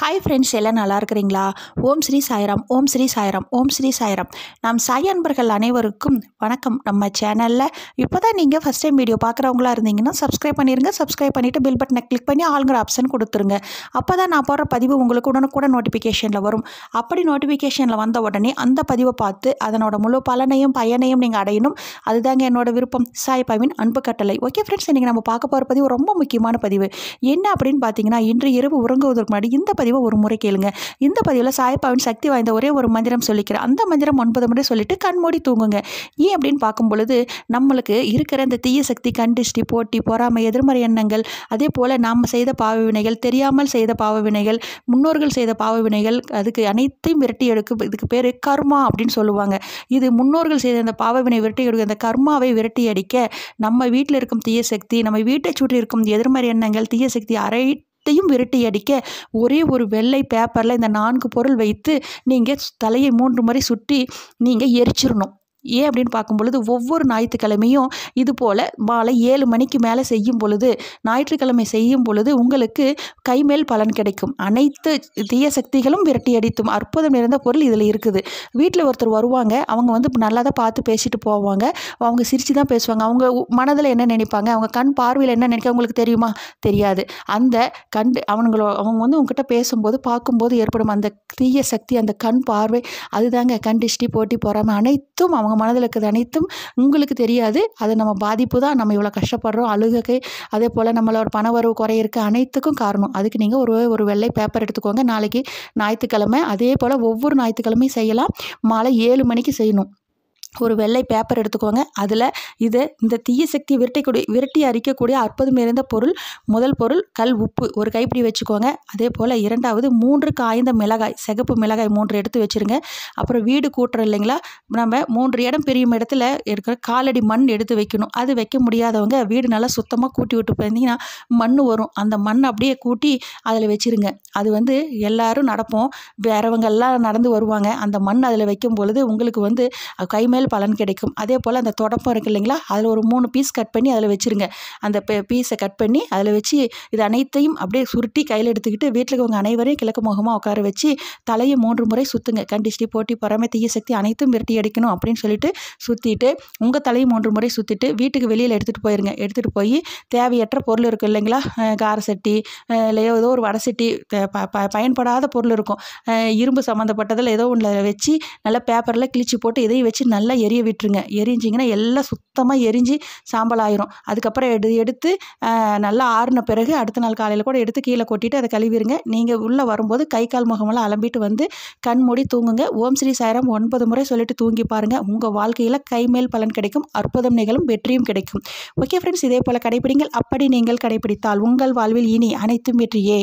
Hi friends, எல்லாம் நல்லா இருக்கிறீங்களா? ஓம் ஸ்ரீ சாய்ராம், ஓம் ஸ்ரீ சாய்ராம், ஓம் ஸ்ரீ சாய்ராம். நம் சாய் அன்பர்கள் அனைவருக்கும் வணக்கம். நம்ம சேனலில் இப்போ தான் நீங்கள் ஃபஸ்ட் டைம் வீடியோ பார்க்குறவங்களா இருந்தீங்கன்னா சப்ஸ்கிரைப் பண்ணிடுங்க. சப்ஸ்கிரைப் பண்ணிவிட்டு பெல் பட்டனை கிளிக் பண்ணி ஆளுங்கிற ஆப்ஷன் கொடுத்துருங்க. அப்போ தான் நான் போடுற பதிவு உங்களுக்கு உடனுக்குடன் நோட்டிஃபிகேஷனில் வரும். அப்படி நோட்டிஃபிகேஷனில் வந்த உடனே அந்த பதிவை பார்த்து அதனோட முழு பயனையும் நீங்கள் அடையணும். அதுதாங்க என்னோட விருப்பம். சாய்பாவின் அன்பு கட்டளை. ஓகே ஃப்ரெண்ட்ஸ், இன்றைக்கி நம்ம பார்க்க போகிற பதிவு ரொம்ப முக்கியமான பதிவு. என்ன அப்படின்னு பார்த்தீங்கன்னா, இன்று இரவு உறங்குவதற்கு முன்னாடி இந்த பதிவை ஒரு முறை கேளுங்க. இந்த பதிவில் சாய்பாவின் சக்தி வாய்ந்த ஒரே ஒரு மந்திரம் சொல்லிக்கிறேன். அந்த மந்திரம் 9 முறை சொல்லிட்டு கண்மூடி தூங்குங்க. ஏன் அப்படின்னு பார்க்கும் பொழுது, நம்மளுக்கு இருக்கிற இந்த தீய சக்தி, கண்டிஷ்டி, போட்டி, பொறாமை, எதிர்மறை எண்ணங்கள், அதே போல் நாம் செய்த பாவ வினைகள், தெரியாமல் செய்த பாவ வினைகள், முன்னோர்கள் செய்த பாவ வினைகள், அதுக்கு அனைத்தையும் விரட்டி எடுக்கும். இதுக்கு பேர் கர்மா அப்படின்னு சொல்லுவாங்க. இது முன்னோர்கள் செய்த அந்த பாவவினை விரட்டி எடுக்க, அந்த கர்மாவை விரட்டி அடிக்க நம்ம வீட்டில் இருக்கும் தீய சக்தி, நம்ம வீட்டை சுற்றி இருக்கும் எதிர்மறை எண்ணங்கள், தீய சக்தி அனைத்தையும் விரட்டி அடிக்க ஒரே ஒரு வெள்ளை பேப்பரில் இந்த 4 பொருள் வைத்து நீங்கள் தலையை 3 முறை சுற்றி நீங்கள் எரிச்சிடணும். ஏன் அப்படின்னு பார்க்கும் பொழுது, ஒவ்வொரு ஞாயிற்றுக்கிழமையும் இது போல் மாலை 7 மணிக்கு மேலே செய்யும் பொழுது, ஞாயிற்றுக்கிழமை செய்யும் பொழுது உங்களுக்கு கைமேல் பலன் கிடைக்கும். அனைத்து தீய சக்திகளும் விரட்டி அடித்தும் அற்புதம் நிறைந்த பொருள் இதில் இருக்குது. வீட்டில் ஒருத்தர் வருவாங்க, அவங்க நல்லா தான் பார்த்து பேசிட்டு போவாங்க. அவங்க சிரித்து தான் பேசுவாங்க. அவங்க மனதில் என்ன நினைப்பாங்க, அவங்க கண் பார்வையில் என்ன நினைக்க உங்களுக்கு தெரியுமா? தெரியாது. அந்த அவங்க உங்ககிட்ட பேசும்போது, பார்க்கும்போது ஏற்படும் அந்த தீய சக்தி, அந்த கண் பார்வை, அதுதாங்க கண்டிஷ்டி, போட்டி, பொறாமை அனைத்தும் அவங்க மனதில் இருக்கிறது அனைத்தும் உங்களுக்கு தெரியாது. அது நம்ம பாதிப்பு தான். நம்ம இவ்வளோ கஷ்டப்படுறோம், அழுகை, அதே போல் நம்மளோட பண வரவு குறையிருக்கு, அனைத்துக்கும் காரணம். அதுக்கு நீங்கள் ஒரு வெள்ளை பேப்பர் எடுத்துக்கோங்க. நாளைக்கு ஞாயிற்றுக்கிழமை, அதே போல் ஒவ்வொரு ஞாயிற்றுக்கிழமையும் செய்யலாம். மாலை 7 மணிக்கு செய்யணும். ஒரு வெள்ளை பேப்பர் எடுத்துக்கோங்க. அதில் இந்த தீய சக்தி விரட்டி அரிக்கக்கூடிய அற்புதம் நிறைந்த பொருள். முதல் பொருள் கல் உப்பு ஒரு கைப்பிடி வச்சுக்கோங்க. அதே போல் இரண்டாவது 3 காய்ந்த மிளகாய், சிகப்பு மிளகாய் 3 எடுத்து வச்சுருங்க. அப்புறம் வீடு கூட்டுறோம் இல்லைங்களா, நம்ம 3 இடம் பிரியும் இடத்துல இருக்கிற காலடி மண் எடுத்து வைக்கணும். அது வைக்க முடியாதவங்க வீடு நல்லா சுத்தமாக கூட்டி விட்டு போயிருந்தீங்கன்னா மண் வரும். அந்த மண் அப்படியே கூட்டி அதில் வச்சுருங்க. அது எல்லாரும் நடப்போம், வேறவங்கெல்லாம் நடந்து வருவாங்க. அந்த மண் அதில் வைக்கும் பொழுது உங்களுக்கு கைமேல் பலன் கிடைக்கும். அதே போல் அந்த தொடப்பம் இருக்குது இல்லைங்களா, அதில் ஒரு 3 பீஸ் கட் பண்ணி அதில் வச்சுருங்க. அந்த பீஸை கட் பண்ணி அதில் வச்சு இது அனைத்தையும் அப்படியே சுருட்டி கையில் எடுத்துக்கிட்டு வீட்டில் இருக்கவங்க அனைவரையும் கிழக்கு முகமாக உட்கார வச்சு தலையை 3 முறை சுற்றுங்க. கண்டிஷ்டி, போட்டி, பொறாமை, தீய சக்தி அனைத்தும் விரட்டி அடிக்கணும் அப்படின்னு சொல்லிட்டு சுற்றிட்டு உங்கள் தலையை 3 முறை சுற்றிட்டு வீட்டுக்கு வெளியில் எடுத்துகிட்டு போயிருங்க. எடுத்துகிட்டு போய் தேவையற்ற பொருள் இருக்குது இல்லைங்களா, கார சட்டி இல்லை ஏதோ ஒரு வடை சட்டி, பயன்படாத பொருள் இருக்கும், இரும்பு சம்மந்தப்பட்டதில் ஏதோ ஒன்றில் வச்சு நல்லா பேப்பரில் கிழிச்சு போட்டு இதையும் வச்சு நல்லா எரிய விட்டுருங்க. எரிஞ்சிங்கன்னா எல்லாம் சுத்தமாக எரிஞ்சு சாம்பல் ஆயிரும். அதுக்கப்புறம் எடுத்து நல்லா ஆறின பிறகு அடுத்த நாள் காலையில் கூட எடுத்து கீழே கொட்டிட்டு அதை கழுவிடுங்க. நீங்கள் உள்ளே வரும்போது கை கால் முகமெல்லாம் அலம்பிட்டு கண் மூடி தூங்குங்க. ஓம் ஸ்ரீ சாய்ராம் 9 முறை சொல்லிட்டு தூங்கி பாருங்கள். உங்கள் வாழ்க்கையில் கைமேல் பலன் கிடைக்கும், அற்புதம் நிகழும், வெற்றியும் கிடைக்கும். ஓகே ஃப்ரெண்ட்ஸ், இதே போல் கடைபிடிங்கள். அப்படி நீங்கள் கடைபிடித்தால் உங்கள் வாழ்வில் இனி அனைத்தும் வெற்றியே.